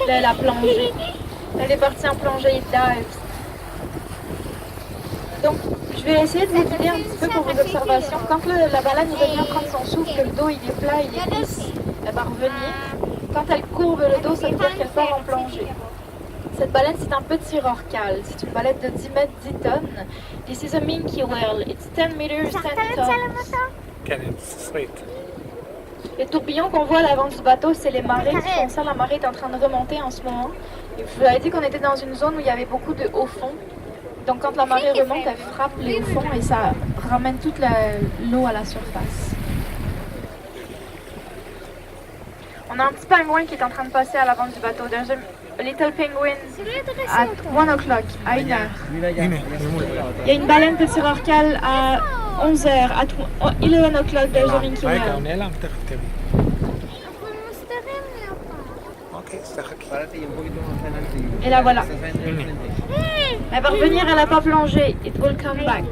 là, elle a plongé. Elle est partie en plongée et dive. Donc, je vais essayer de vous guider un petit peu pour vos observations. Quand la baleine revient prendre son souffle, que le dos il est plat, il est lisse, elle va revenir. Quand elle courbe le dos, ça veut dire qu'elle part en plongée. Cette baleine, c'est un petit rorqual. C'est une baleine de 10 mètres 10 tonnes. This is a minke whale. It's 10 meters 10 tons. Les tourbillons qu'on voit à l'avant du bateau, c'est les marées qui font ça. La marée est en train de remonter en ce moment. Et je vous avais dit qu'on était dans une zone où il y avait beaucoup de hauts fonds. Donc quand la marée remonte, elle frappe les hauts fonds et ça ramène toute l'eau à la surface. On a un petit pingouin qui est en train de passer à l'avant du bateau. There's a little penguin at 1 o'clock, à 1h. Il y a une baleine petit rorqual à 11h. At 11 o'clock, there's a minke whale. Et là voilà. Elle va revenir, elle n'a pas plongé. It will come back.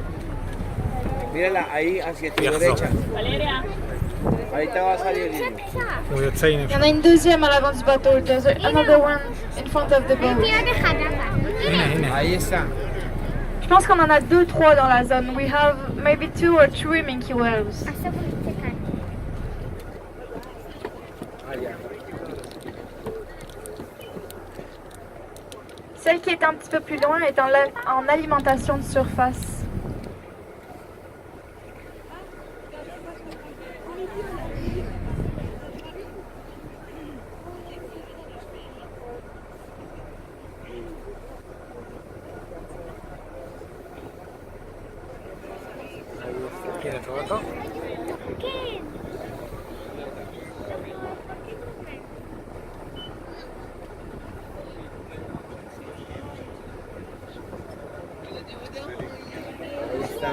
Mírala ahí hacia tu derecha. Ahorita va a salir. Il y en a une deuxième à l'avant du bateau. There's another one in front of the boat. Ahí está. Je pense qu'on en a 2-3 dans la zone. We have maybe 2 or 3 minke whales. Celle qui est un petit peu plus loin est en alimentation de surface.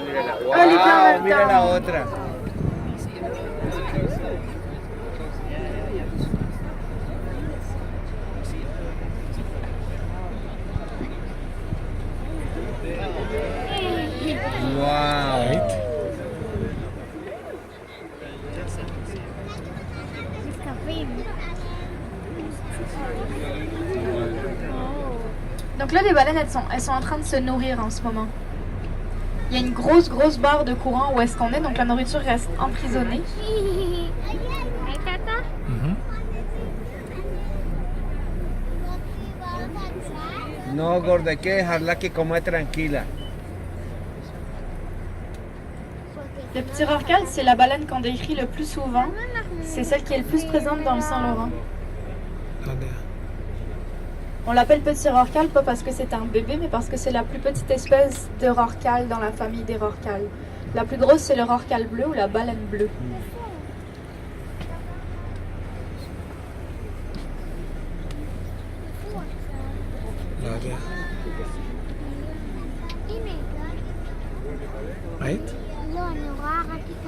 Mírala. Wow, mira la otra. Wow. Donc là, les baleines, elles sont en train de se nourrir en ce moment. Il y a une grosse barre de courant où est-ce qu'on est, donc la nourriture reste emprisonnée. No, gorda, hay que dejarla que coma tranquila. Le petit rorqual, c'est la baleine qu'on décrit le plus souvent. C'est celle qui est le plus présente dans le Saint-Laurent. On l'appelle petit rorqual, pas parce que c'est un bébé, mais parce que c'est la plus petite espèce de rorqual dans la famille des rorquals. La plus grosse, c'est le rorqual bleu ou la baleine bleue. ראית? לא, אני רואה רק את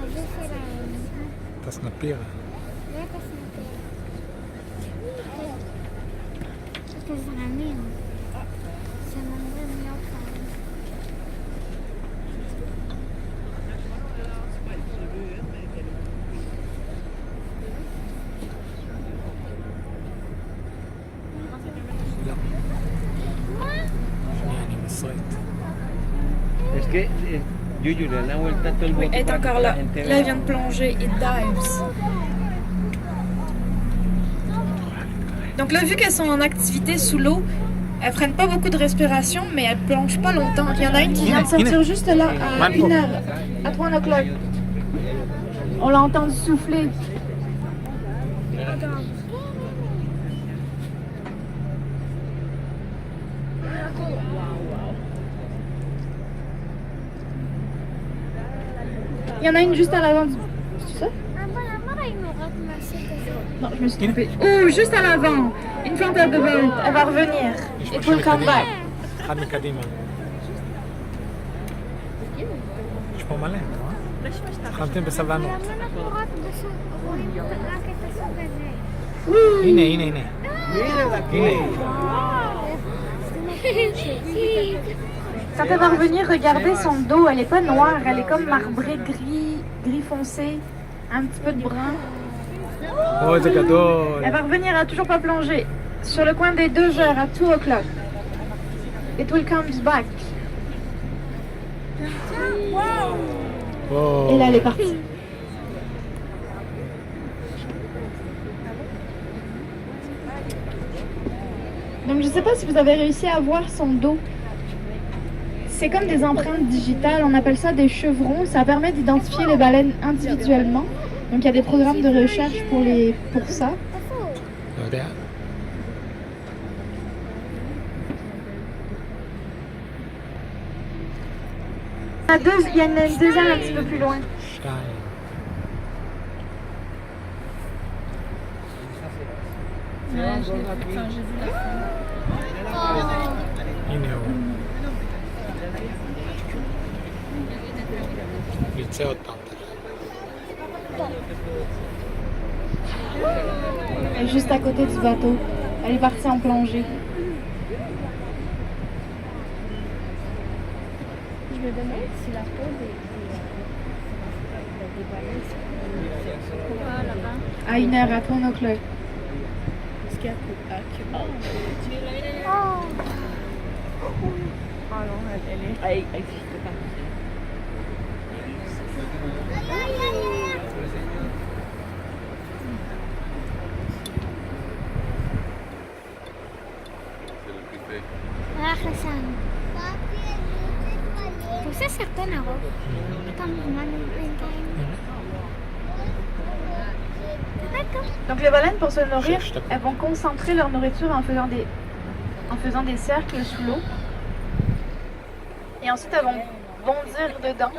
הזה שלהם. את הסנפיר. זה את הסנפיר. את הזרמים. שממרים לא כאן. אני מסרית. Es que Yuyu le da vuelta todo el bote. Elle est para que encore la là. gente Là, vea. elle vient de plonger. It dives. Donc là, vu qu'elles sont en activité sous l'eau, elles prennent pas beaucoup de respiration, mais elles plongent pas longtemps. Il y en a une qui vient de sortir juste là, à 1h, à 1 o'clock. On l'a entendu souffler. Il y en a une juste à l'avant du... C'est ça? Non, je me suis trompée. Oh, juste à l'avant. In front of the boat. Elle va revenir. It will come back. אחד מקדימה. יש פה מלא, לא? צריך להמתין בסבלנות. הנה, הנה, הנה. הנה. Quand elle va revenir, regardez son dos. Elle est pas noire, elle est comme marbrée, gris foncé, un petit peu de brun. Oh, זה גדול. Elle va revenir à toujours pas plonger. Sur le coin des 2 heures, à 2 o'clock. It will come back. Oh. Et là, elle est partie. Donc, je sais pas si vous avez réussi à voir son dos. C'est comme des empreintes digitales, on appelle ça des chevrons. Ça permet d'identifier les baleines individuellement. Donc, il y a des programmes de recherche pour ça. เดี๋ยว Il y en a une deuxième un petit peu plus loin. ใช่ นี่นิวมีเซลต่อ Elle est juste à côté du bateau. Elle est partie en plongée. Je me demande si la peau des baleines, c'est là-bas. À 1 heure, à 1 o'clock. Est-ce qu'il y a Cuba? Nakakasama. Magsasaktan ako. Donc les baleines, pour se nourrir, elles vont concentrer leur nourriture en faisant des cercles sous l'eau. Et ensuite, elles vont bondir dedans.